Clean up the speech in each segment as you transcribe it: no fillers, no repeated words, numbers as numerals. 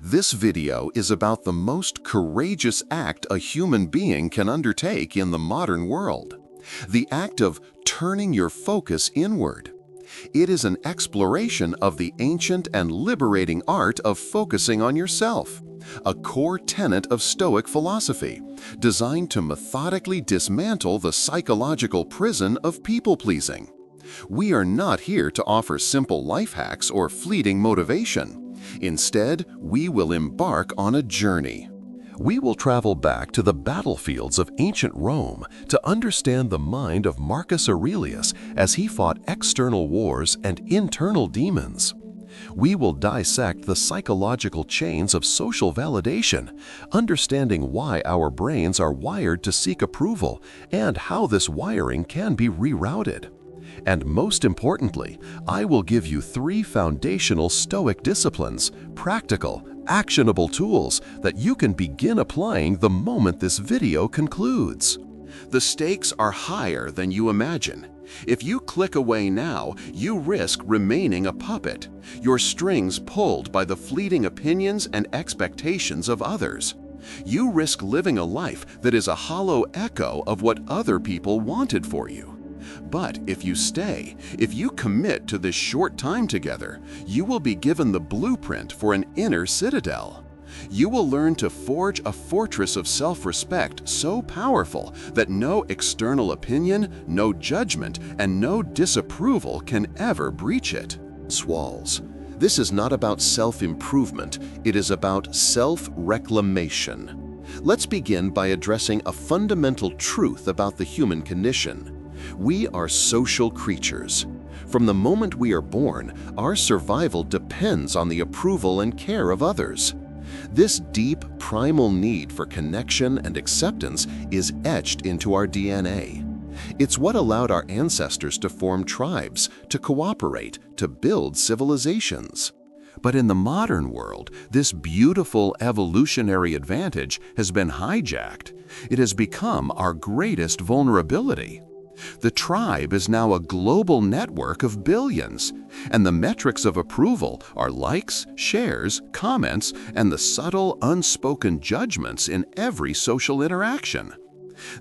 This video is about the most courageous act a human being can undertake in the modern world. The act of turning your focus inward. It is an exploration of the ancient and liberating art of focusing on yourself, a core tenet of Stoic philosophy, designed to methodically dismantle the psychological prison of people-pleasing. We are not here to offer simple life hacks or fleeting motivation. Instead, we will embark on a journey. We will travel back to the battlefields of ancient Rome to understand the mind of Marcus Aurelius as he fought external wars and internal demons. We will dissect the psychological chains of social validation, understanding why our brains are wired to seek approval and how this wiring can be rerouted. And most importantly, I will give you 3 foundational Stoic disciplines, practical, actionable tools that you can begin applying the moment this video concludes. The stakes are higher than you imagine. If you click away now, you risk remaining a puppet, your strings pulled by the fleeting opinions and expectations of others. You risk living a life that is a hollow echo of what other people wanted for you. But if you stay, if you commit to this short time together, you will be given the blueprint for an inner citadel. You will learn to forge a fortress of self-respect so powerful that no external opinion, no judgment, and no disapproval can ever breach it. Walls. This is not about self-improvement, it is about self-reclamation. Let's begin by addressing a fundamental truth about the human condition. We are social creatures. From the moment we are born, our survival depends on the approval and care of others. This deep, primal need for connection and acceptance is etched into our DNA. It's what allowed our ancestors to form tribes, to cooperate, to build civilizations. But in the modern world, this beautiful evolutionary advantage has been hijacked. It has become our greatest vulnerability. The tribe is now a global network of billions, and the metrics of approval are likes, shares, comments, and the subtle, unspoken judgments in every social interaction.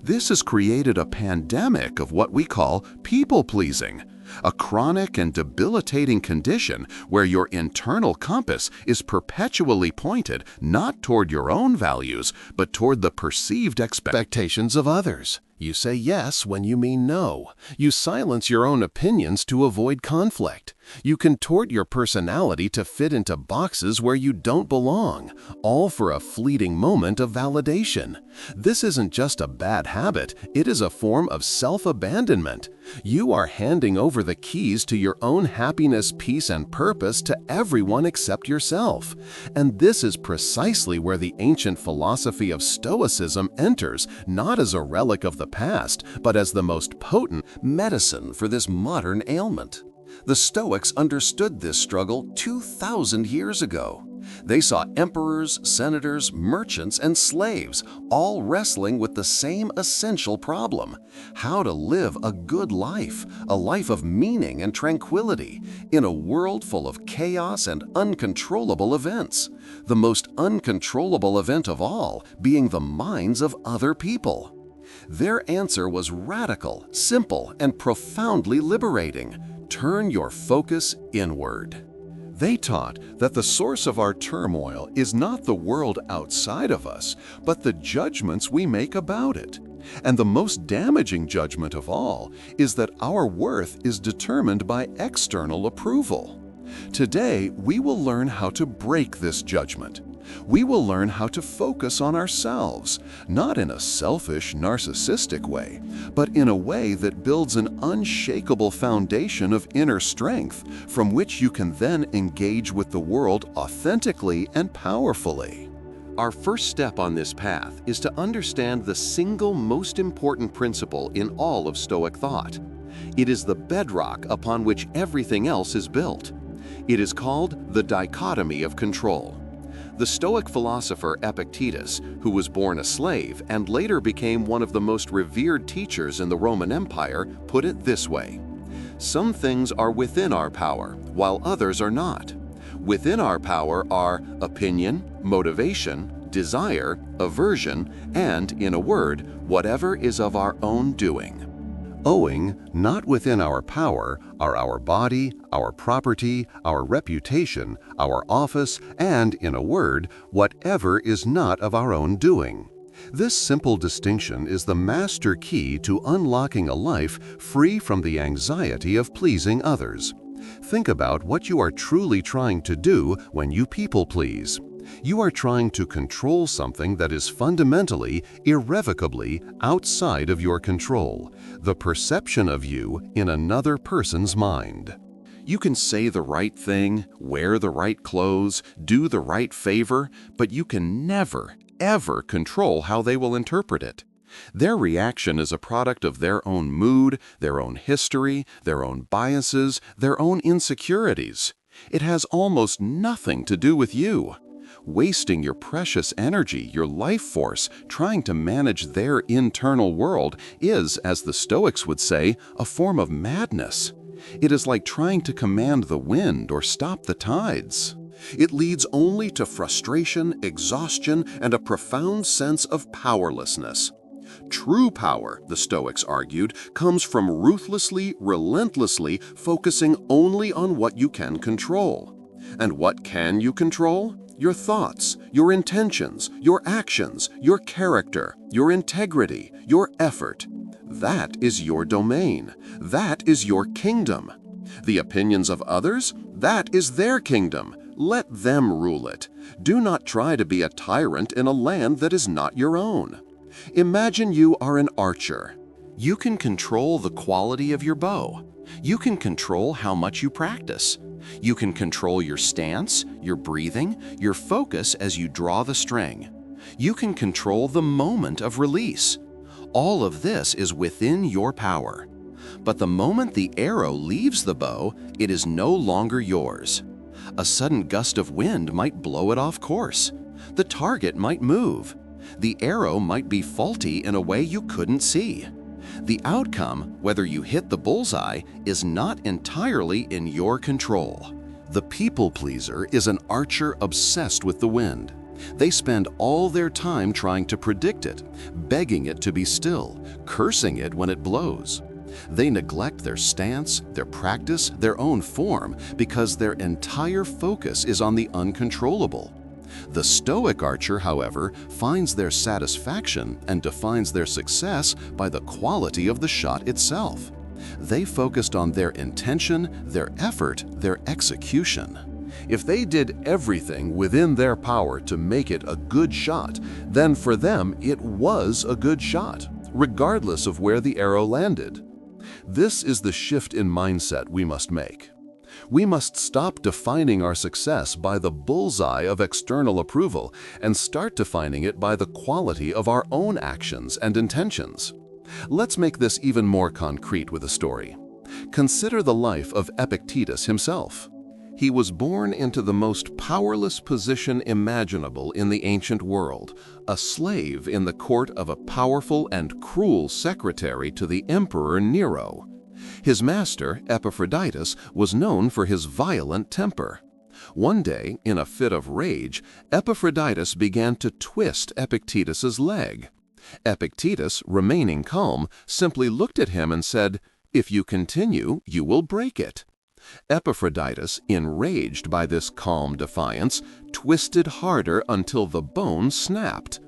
This has created a pandemic of what we call people-pleasing, a chronic and debilitating condition where your internal compass is perpetually pointed not toward your own values, but toward the perceived expectations of others. You say yes when you mean no. You silence your own opinions to avoid conflict. You contort your personality to fit into boxes where you don't belong, all for a fleeting moment of validation. This isn't just a bad habit, it is a form of self-abandonment. You are handing over the keys to your own happiness, peace, and purpose to everyone except yourself. And this is precisely where the ancient philosophy of Stoicism enters, not as a relic of the past, but as the most potent medicine for this modern ailment. The Stoics understood this struggle 2,000 years ago. They saw emperors, senators, merchants, and slaves all wrestling with the same essential problem: how to live a good life, a life of meaning and tranquility, in a world full of chaos and uncontrollable events. The most uncontrollable event of all being the minds of other people. Their answer was radical, simple, and profoundly liberating. Turn your focus inward. They taught that the source of our turmoil is not the world outside of us, but the judgments we make about it. And the most damaging judgment of all is that our worth is determined by external approval. Today, we will learn how to break this judgment. We will learn how to focus on ourselves, not in a selfish, narcissistic way, but in a way that builds an unshakable foundation of inner strength from which you can then engage with the world authentically and powerfully. Our first step on this path is to understand the single most important principle in all of Stoic thought. It is the bedrock upon which everything else is built. It is called the dichotomy of control. The Stoic philosopher Epictetus, who was born a slave and later became one of the most revered teachers in the Roman Empire, put it this way: "Some things are within our power, while others are not. Within our power are opinion, motivation, desire, aversion, and, in a word, whatever is of our own doing. Owing, not within our power, are our body, our property, our reputation, our office, and, in a word, whatever is not of our own doing. This simple distinction is the master key to unlocking a life free from the anxiety of pleasing others. Think about what you are truly trying to do when you people please. You are trying to control something that is fundamentally, irrevocably outside of your control, the perception of you in another person's mind. You can say the right thing, wear the right clothes, do the right favor, but you can never, ever control how they will interpret it. Their reaction is a product of their own mood, their own history, their own biases, their own insecurities. It has almost nothing to do with you. Wasting your precious energy, your life force, trying to manage their internal world is, as the Stoics would say, a form of madness. It is like trying to command the wind or stop the tides. It leads only to frustration, exhaustion, and a profound sense of powerlessness. True power, the Stoics argued, comes from ruthlessly, relentlessly focusing only on what you can control. And what can you control? Your thoughts, your intentions, your actions, your character, your integrity, your effort. That is your domain. That is your kingdom. The opinions of others? That is their kingdom. Let them rule it. Do not try to be a tyrant in a land that is not your own. Imagine you are an archer. You can control the quality of your bow. You can control how much you practice. You can control your stance, your breathing, your focus as you draw the string. You can control the moment of release. All of this is within your power. But the moment the arrow leaves the bow, it is no longer yours. A sudden gust of wind might blow it off course. The target might move. The arrow might be faulty in a way you couldn't see. The outcome, whether you hit the bullseye, is not entirely in your control. The people pleaser is an archer obsessed with the wind. They spend all their time trying to predict it, begging it to be still, cursing it when it blows. They neglect their stance, their practice, their own form, because their entire focus is on the uncontrollable. The Stoic archer, however, finds their satisfaction and defines their success by the quality of the shot itself. They focused on their intention, their effort, their execution. If they did everything within their power to make it a good shot, then for them it was a good shot, regardless of where the arrow landed. This is the shift in mindset we must make. We must stop defining our success by the bullseye of external approval and start defining it by the quality of our own actions and intentions. Let's make this even more concrete with a story. Consider the life of Epictetus himself. He was born into the most powerless position imaginable in the ancient world, a slave in the court of a powerful and cruel secretary to the Emperor Nero. His master, Epictetus, was known for his violent temper. One day, in a fit of rage, Epictetus began to twist Epictetus's leg. Epictetus, remaining calm, simply looked at him and said, "If you continue, you will break it." Epictetus, enraged by this calm defiance, twisted harder until the bone snapped.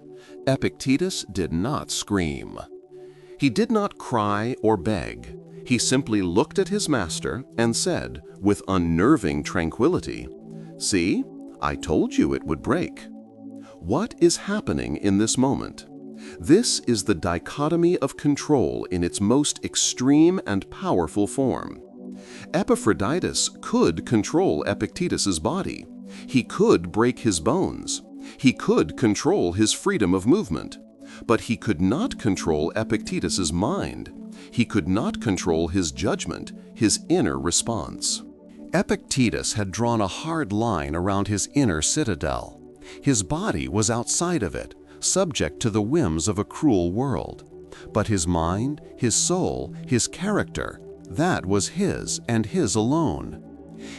Epictetus did not scream. He did not cry or beg. He simply looked at his master and said, with unnerving tranquility, "See, I told you it would break." What is happening in this moment? This is the dichotomy of control in its most extreme and powerful form. Epictetus could control Epictetus's body. He could break his bones. He could control his freedom of movement. But he could not control Epictetus's mind. He could not control his judgment, his inner response. Epictetus had drawn a hard line around his inner citadel. His body was outside of it, subject to the whims of a cruel world. But his mind, his soul, his character, that was his and his alone.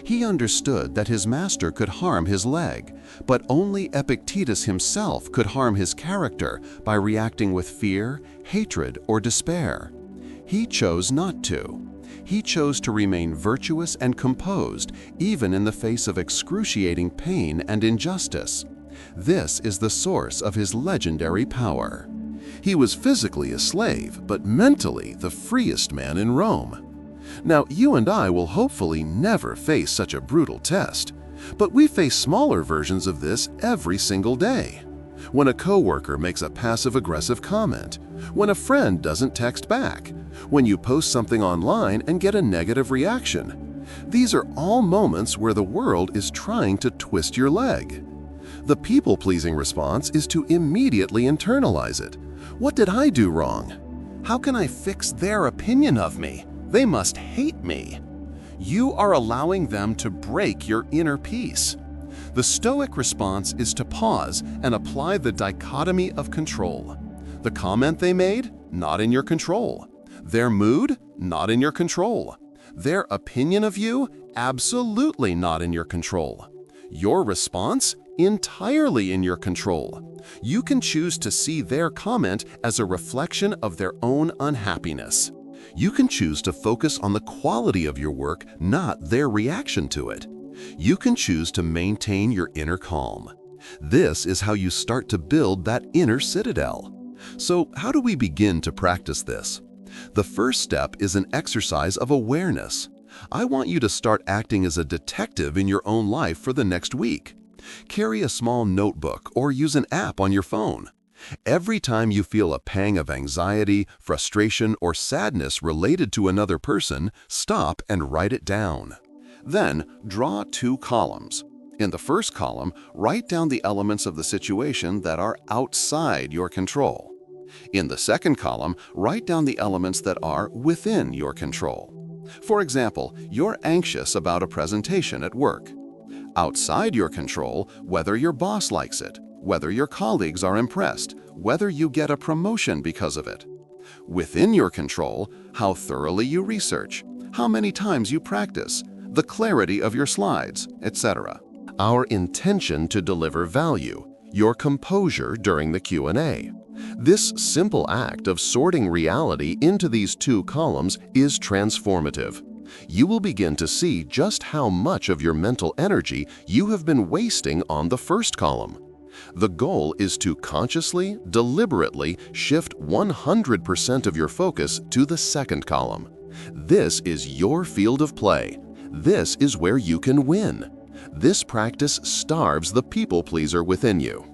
He understood that his master could harm his leg, but only Epictetus himself could harm his character by reacting with fear, hatred, or despair. He chose not to. He chose to remain virtuous and composed, even in the face of excruciating pain and injustice. This is the source of his legendary power. He was physically a slave, but mentally the freest man in Rome. Now, you and I will hopefully never face such a brutal test, but we face smaller versions of this every single day. When a coworker makes a passive-aggressive comment, when a friend doesn't text back, when you post something online and get a negative reaction. These are all moments where the world is trying to twist your leg. The people-pleasing response is to immediately internalize it. What did I do wrong? How can I fix their opinion of me? They must hate me. You are allowing them to break your inner peace. The Stoic response is to pause and apply the dichotomy of control. The comment they made, not in your control. Their mood, not in your control. Their opinion of you, absolutely not in your control. Your response, entirely in your control. You can choose to see their comment as a reflection of their own unhappiness. You can choose to focus on the quality of your work, not their reaction to it. You can choose to maintain your inner calm. This is how you start to build that inner citadel. So, how do we begin to practice this? The first step is an exercise of awareness. I want you to start acting as a detective in your own life for the next week. Carry a small notebook or use an app on your phone. Every time you feel a pang of anxiety, frustration, or sadness related to another person, stop and write it down. Then, draw 2 columns. In the first column, write down the elements of the situation that are outside your control. In the second column, write down the elements that are within your control. For example, you're anxious about a presentation at work. Outside your control, whether your boss likes it, whether your colleagues are impressed, whether you get a promotion because of it. Within your control, how thoroughly you research, how many times you practice, the clarity of your slides, etc. Our intention to deliver value, your composure during the Q&A. This simple act of sorting reality into these 2 columns is transformative. You will begin to see just how much of your mental energy you have been wasting on the first column. The goal is to consciously, deliberately shift 100% of your focus to the second column. This is your field of play. This is where you can win. This practice starves the people-pleaser within you.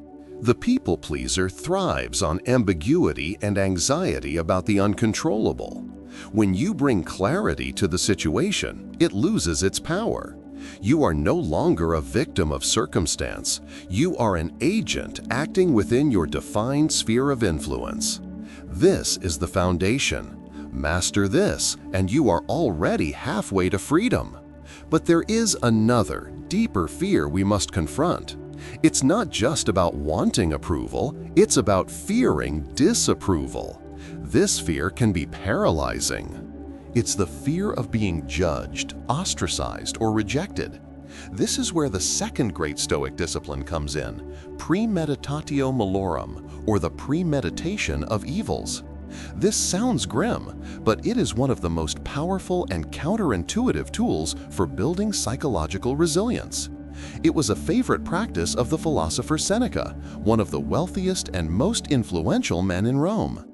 The people-pleaser thrives on ambiguity and anxiety about the uncontrollable. When you bring clarity to the situation, it loses its power. You are no longer a victim of circumstance. You are an agent acting within your defined sphere of influence. This is the foundation. Master this, and you are already halfway to freedom. But there is another, deeper fear we must confront. It's not just about wanting approval, it's about fearing disapproval. This fear can be paralyzing. It's the fear of being judged, ostracized, or rejected. This is where the second great Stoic discipline comes in, premeditatio malorum, or the premeditation of evils. This sounds grim, but it is one of the most powerful and counterintuitive tools for building psychological resilience. It was a favorite practice of the philosopher Seneca, one of the wealthiest and most influential men in Rome.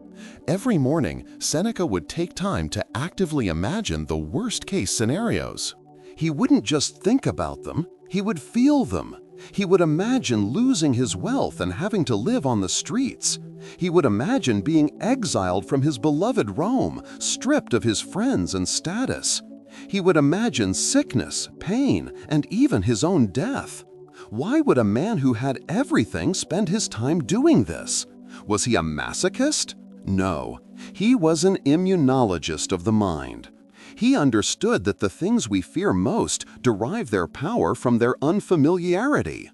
Every morning, Seneca would take time to actively imagine the worst-case scenarios. He wouldn't just think about them, he would feel them. He would imagine losing his wealth and having to live on the streets. He would imagine being exiled from his beloved Rome, stripped of his friends and status. He would imagine sickness, pain, and even his own death. Why would a man who had everything spend his time doing this? Was he a masochist? No, he was an immunologist of the mind. He understood that the things we fear most derive their power from their unfamiliarity.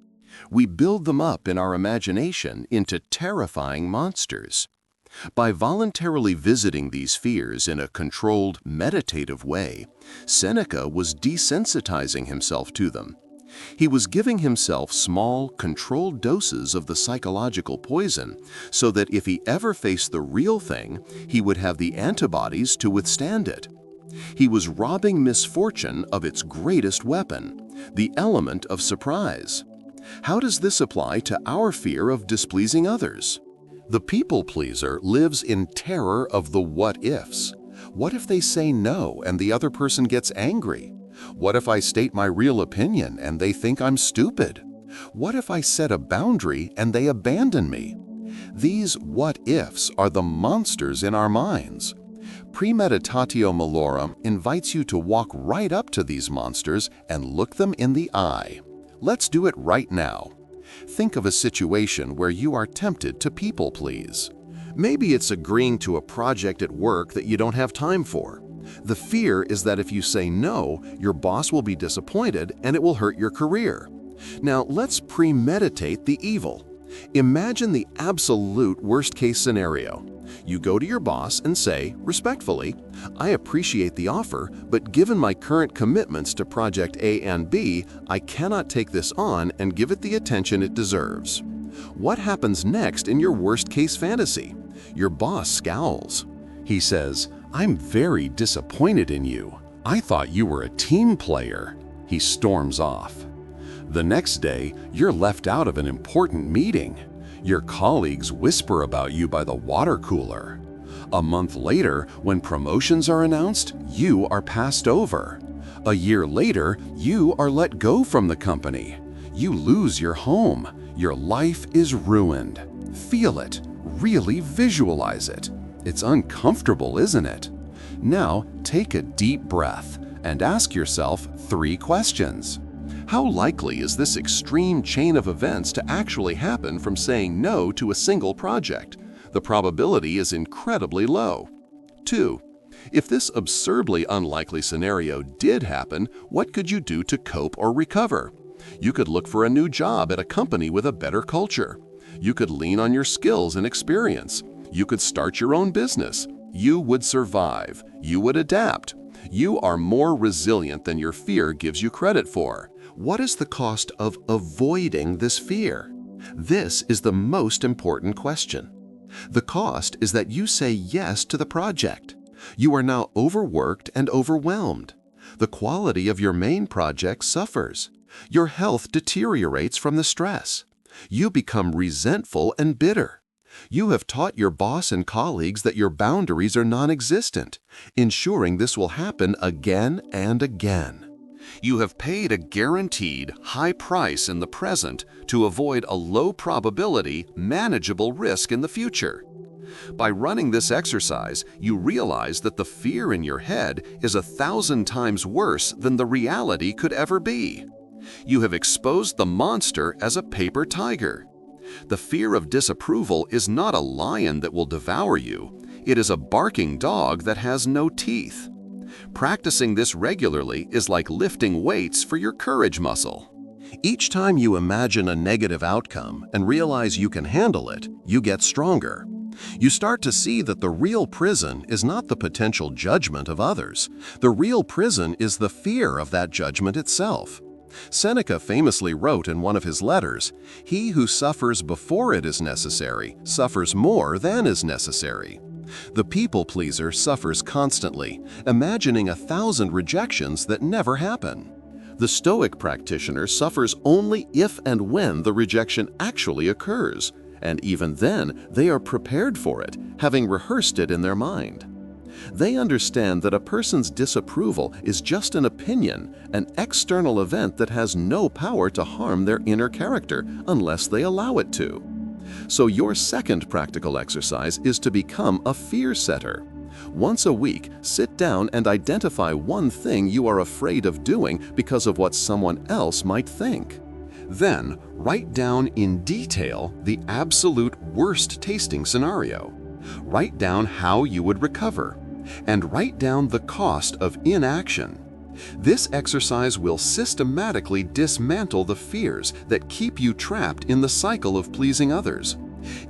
We build them up in our imagination into terrifying monsters. By voluntarily visiting these fears in a controlled, meditative way, Seneca was desensitizing himself to them. He was giving himself small, controlled doses of the psychological poison so that if he ever faced the real thing, he would have the antibodies to withstand it. He was robbing misfortune of its greatest weapon, the element of surprise. How does this apply to our fear of displeasing others? The people pleaser lives in terror of the what-ifs. What if they say no and the other person gets angry? What if I state my real opinion and they think I'm stupid? What if I set a boundary and they abandon me? These what-ifs are the monsters in our minds. Premeditatio malorum invites you to walk right up to these monsters and look them in the eye. Let's do it right now. Think of a situation where you are tempted to people please. Maybe it's agreeing to a project at work that you don't have time for. The fear is that if you say no, your boss will be disappointed and it will hurt your career. Now let's premeditate the evil. Imagine the absolute worst-case scenario. You go to your boss and say, respectfully, I appreciate the offer, but given my current commitments to Project A and B, I cannot take this on and give it the attention it deserves. What happens next in your worst-case fantasy? Your boss scowls. He says, I'm very disappointed in you. I thought you were a team player. He storms off. The next day, you're left out of an important meeting. Your colleagues whisper about you by the water cooler. A month later, when promotions are announced, you are passed over. A year later, you are let go from the company. You lose your home. Your life is ruined. Feel it. Really visualize it. It's uncomfortable, isn't it? Now, take a deep breath and ask yourself 3 questions. How likely is this extreme chain of events to actually happen from saying no to a single project? The probability is incredibly low. 2. If this absurdly unlikely scenario did happen, what could you do to cope or recover? You could look for a new job at a company with a better culture. You could lean on your skills and experience. You could start your own business. You would survive. You would adapt. You are more resilient than your fear gives you credit for. What is the cost of avoiding this fear? This is the most important question. The cost is that you say yes to the project. You are now overworked and overwhelmed. The quality of your main project suffers. Your health deteriorates from the stress. You become resentful and bitter. You have taught your boss and colleagues that your boundaries are non-existent, ensuring this will happen again and again. You have paid a guaranteed high price in the present to avoid a low probability, manageable risk in the future. By running this exercise, you realize that the fear in your head is 1,000 times worse than the reality could ever be. You have exposed the monster as a paper tiger. The fear of disapproval is not a lion that will devour you. It is a barking dog that has no teeth. Practicing this regularly is like lifting weights for your courage muscle. Each time you imagine a negative outcome and realize you can handle it, you get stronger. You start to see that the real prison is not the potential judgment of others. The real prison is the fear of that judgment itself. Seneca famously wrote in one of his letters, "He who suffers before it is necessary suffers more than is necessary." The people-pleaser suffers constantly, imagining 1,000 rejections that never happen. The Stoic practitioner suffers only if and when the rejection actually occurs, and even then they are prepared for it, having rehearsed it in their mind. They understand that a person's disapproval is just an opinion, an external event that has no power to harm their inner character unless they allow it to. So your second practical exercise is to become a fear setter. Once a week, sit down and identify one thing you are afraid of doing because of what someone else might think. Then, write down in detail the absolute worst-tasting scenario. Write down how you would recover, and write down the cost of inaction. This exercise will systematically dismantle the fears that keep you trapped in the cycle of pleasing others.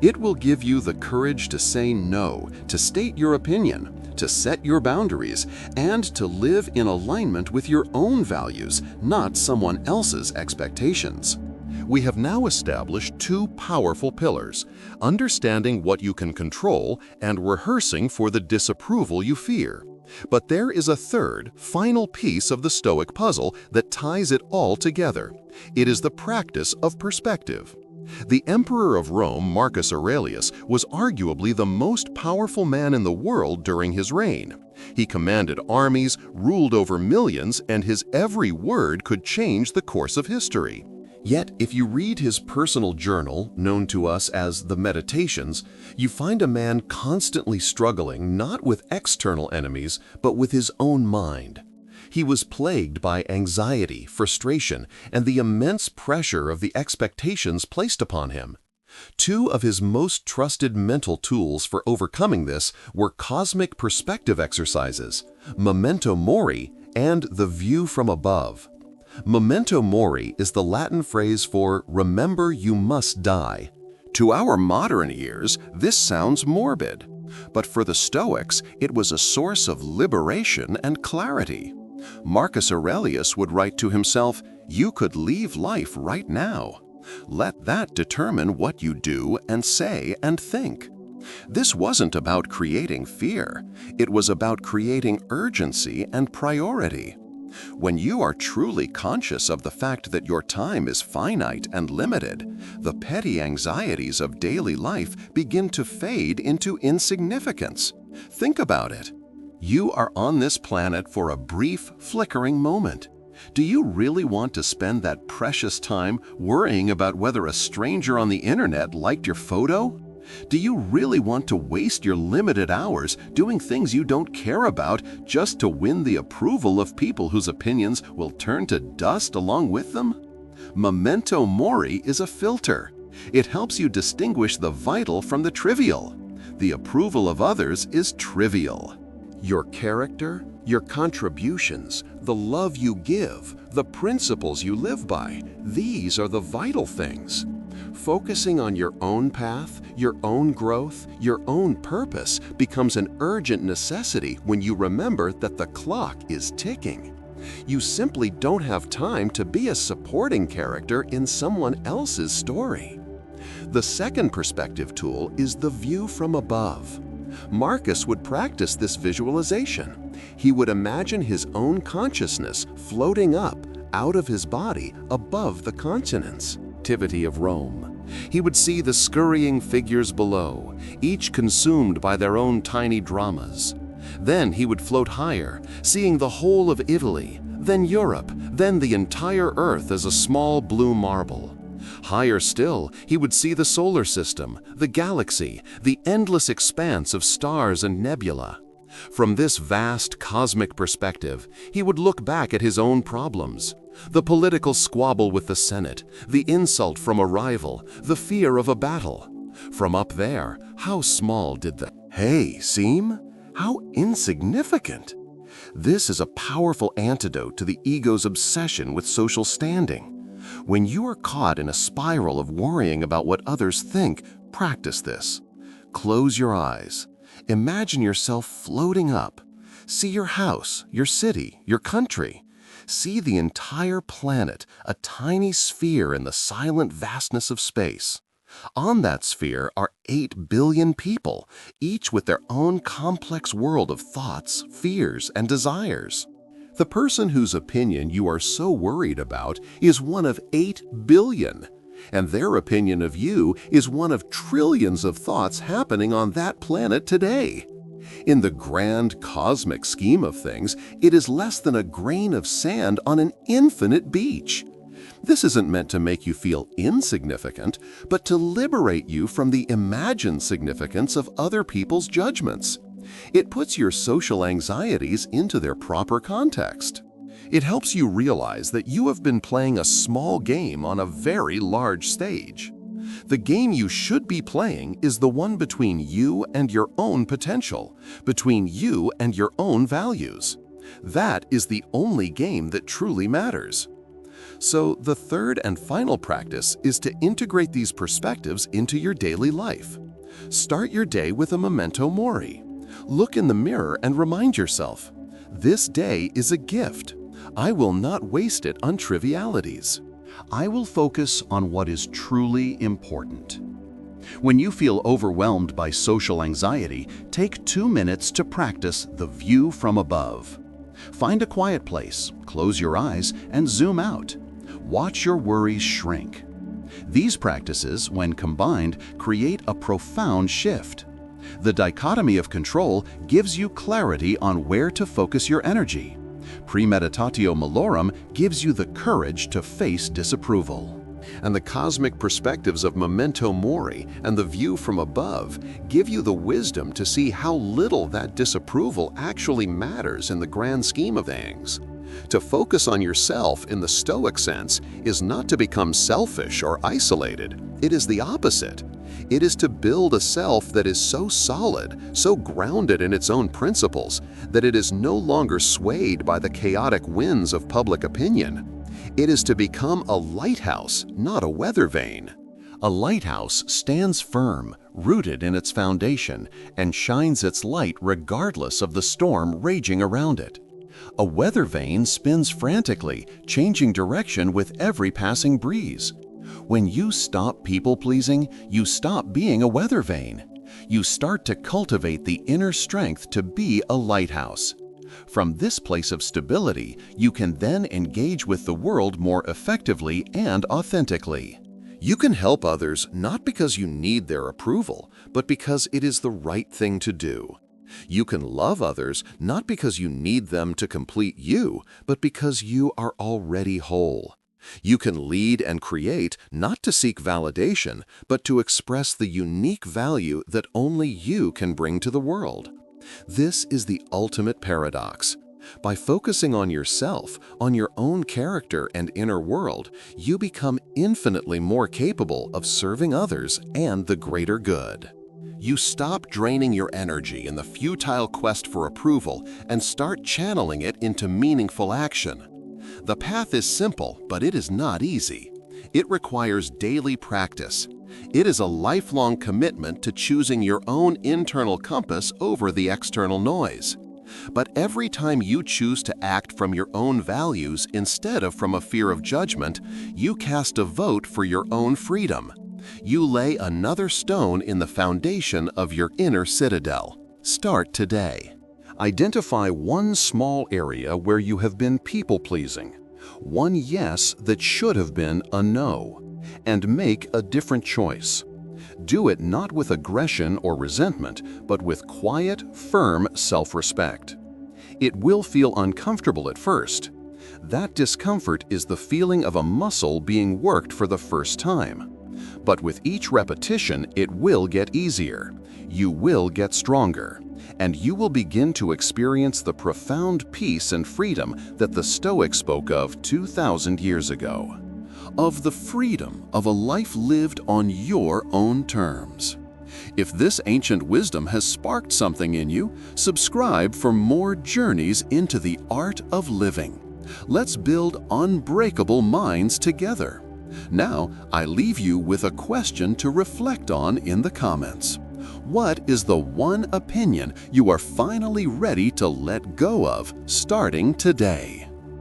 It will give you the courage to say no, to state your opinion, to set your boundaries, and to live in alignment with your own values, not someone else's expectations. We have now established two powerful pillars: understanding what you can control and rehearsing for the disapproval you fear. But there is a third, final piece of the Stoic puzzle that ties it all together. It is the practice of perspective. The Emperor of Rome, Marcus Aurelius, was arguably the most powerful man in the world during his reign. He commanded armies, ruled over millions, and his every word could change the course of history. Yet, if you read his personal journal, known to us as the Meditations, you find a man constantly struggling not with external enemies, but with his own mind. He was plagued by anxiety, frustration, and the immense pressure of the expectations placed upon him. Two of his most trusted mental tools for overcoming this were cosmic perspective exercises, memento mori, and the view from above. Memento mori is the Latin phrase for "remember you must die." To our modern ears, this sounds morbid, but for the Stoics, it was a source of liberation and clarity. Marcus Aurelius would write to himself, "You could leave life right now. Let that determine what you do and say and think." This wasn't about creating fear. It was about creating urgency and priority. When you are truly conscious of the fact that your time is finite and limited, the petty anxieties of daily life begin to fade into insignificance. Think about it. You are on this planet for a brief, flickering moment. Do you really want to spend that precious time worrying about whether a stranger on the internet liked your photo? Do you really want to waste your limited hours doing things you don't care about just to win the approval of people whose opinions will turn to dust along with them? Memento mori is a filter. It helps you distinguish the vital from the trivial. The approval of others is trivial. Your character, your contributions, the love you give, the principles you live by, these are the vital things. Focusing on your own path, your own growth, your own purpose becomes an urgent necessity when you remember that the clock is ticking. You simply don't have time to be a supporting character in someone else's story. The second perspective tool is the view from above. Marcus would practice this visualization. He would imagine his own consciousness floating up out of his body above the continents. Activity of Rome. He would see the scurrying figures below, each consumed by their own tiny dramas. Then he would float higher, seeing the whole of Italy, then Europe, then the entire Earth as a small blue marble. Higher still, he would see the solar system, the galaxy, the endless expanse of stars and nebula. From this vast cosmic perspective, he would look back at his own problems. The political squabble with the Senate, the insult from a rival, the fear of a battle. From up there, how small did the "hey" seem? How insignificant! This is a powerful antidote to the ego's obsession with social standing. When you are caught in a spiral of worrying about what others think, practice this. Close your eyes. Imagine yourself floating up. See your house, your city, your country. See the entire planet, a tiny sphere in the silent vastness of space. On that sphere are 8 billion people, each with their own complex world of thoughts, fears, and desires. The person whose opinion you are so worried about is one of 8 billion, and their opinion of you is one of trillions of thoughts happening on that planet today. In the grand cosmic scheme of things, it is less than a grain of sand on an infinite beach. This isn't meant to make you feel insignificant, but to liberate you from the imagined significance of other people's judgments. It puts your social anxieties into their proper context. It helps you realize that you have been playing a small game on a very large stage. The game you should be playing is the one between you and your own potential, between you and your own values. That is the only game that truly matters. So the third and final practice is to integrate these perspectives into your daily life. Start your day with a memento mori. Look in the mirror and remind yourself, this day is a gift. I will not waste it on trivialities. I will focus on what is truly important. When you feel overwhelmed by social anxiety, take 2 minutes to practice the view from above. Find a quiet place, close your eyes, and zoom out. Watch your worries shrink. These practices, when combined, create a profound shift. The dichotomy of control gives you clarity on where to focus your energy. Premeditatio malorum gives you the courage to face disapproval. And the cosmic perspectives of memento mori and the view from above give you the wisdom to see how little that disapproval actually matters in the grand scheme of things. To focus on yourself in the Stoic sense is not to become selfish or isolated. It is the opposite. It is to build a self that is so solid, so grounded in its own principles, that it is no longer swayed by the chaotic winds of public opinion. It is to become a lighthouse, not a weather vane. A lighthouse stands firm, rooted in its foundation, and shines its light regardless of the storm raging around it. A weather vane spins frantically, changing direction with every passing breeze. When you stop people-pleasing, you stop being a weather vane. You start to cultivate the inner strength to be a lighthouse. From this place of stability, you can then engage with the world more effectively and authentically. You can help others not because you need their approval, but because it is the right thing to do. You can love others not because you need them to complete you, but because you are already whole. You can lead and create not to seek validation, but to express the unique value that only you can bring to the world. This is the ultimate paradox. By focusing on yourself, on your own character and inner world, you become infinitely more capable of serving others and the greater good. You stop draining your energy in the futile quest for approval and start channeling it into meaningful action. The path is simple, but it is not easy. It requires daily practice. It is a lifelong commitment to choosing your own internal compass over the external noise. But every time you choose to act from your own values instead of from a fear of judgment, you cast a vote for your own freedom. You lay another stone in the foundation of your inner citadel. Start today. Identify one small area where you have been people-pleasing, one yes that should have been a no, and make a different choice. Do it not with aggression or resentment, but with quiet, firm self-respect. It will feel uncomfortable at first. That discomfort is the feeling of a muscle being worked for the first time. But with each repetition, it will get easier. You will get stronger, and you will begin to experience the profound peace and freedom that the Stoics spoke of 2,000 years ago. Of the freedom of a life lived on your own terms. If this ancient wisdom has sparked something in you, subscribe for more journeys into the art of living. Let's build unbreakable minds together. Now, I leave you with a question to reflect on in the comments. What is the one opinion you are finally ready to let go of starting today?